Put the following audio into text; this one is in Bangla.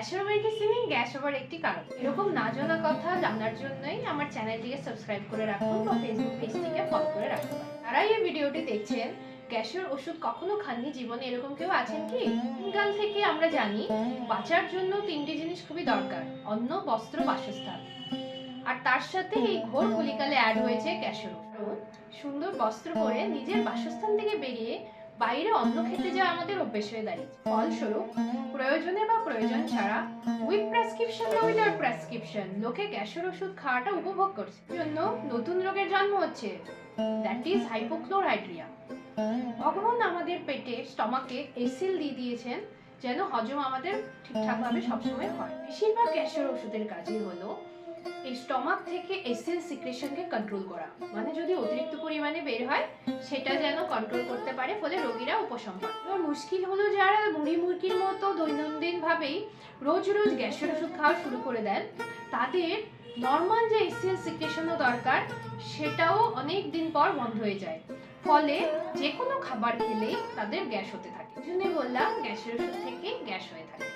গ্যাসের মেডিসিনই গ্যাস হবার একটি কারণ। এরকম না জানা কথা জানার জন্যই আমার চ্যানেলটিকে সাবস্ক্রাইব করে রাখুন বা ফেসবুক পেজটিকে ফলো করে রাখুন। যারাই এই ভিডিওটি দেখছেন গ্যাসের ওষুধ কখনো খাননি জীবনে, এরকম কেউ আছেন কি? দিনকাল থেকে আমরা জানি বাঁচার জন্য তিনটি জিনিস খুবই দরকার: অন্ন, বস্ত্র, বাসস্থান। আর তার সাথে এই ঘোর কলিকালে অ্যাড হয়েছে গ্যাসের ওষুধ। সুন্দর বস্ত্র পরে নিজের বাসস্থান থেকে বেরিয়ে বাইরে অন্ন খেতে যাওয়া আমাদের অভ্যেস হয়ে দাঁড়িয়েছে। ফলস্বরূপ প্রয়োজনে বা প্রয়োজন ছাড়া উইথ প্রেসক্রিপশন বা উইদাউট প্রেসক্রিপশন লোকে গ্যাসের ওষুধ খাওয়াটা উপভোগ করছে। জন্য নতুন রোগের জন্ম হচ্ছে, দ্যাট ইজ হাইপোক্লোরাইড্রিয়া। ভগবান আমাদের পেটে, স্টমাকে এসিল দিয়ে দিয়েছেন যেন হজম আমাদের ঠিকঠাকভাবে সবসময় হয়। বেশিরভাগ গ্যাসের ওষুধের কাজই হলো এই স্টমাক থেকে এসিল সিক্রেশনকে কন্ট্রোল করা, মানে যদি অতিরিক্ত পরিমাণে বের হয় সেটা যেন কন্ট্রোল করতে পারে, ফলে রোগীরা উপশম পায়। এবার মুশকিল হলো যারা মুড়ি মুরগির মতো দৈনন্দিন ভাবেই রোজ রোজ গ্যাসের ওষুধ খাওয়া শুরু করে দেন, তাদের নর্মাল যে এসিল সিক্রেশনও দরকার সেটাও অনেক দিন পর বন্ধ হয়ে যায়, ফলে যে কোনো খাবার খেলেই তাদের গ্যাস হতে থাকে। এই জন্যই বললাম গ্যাসের ওষুধ থেকে গ্যাস হয়ে থাকে।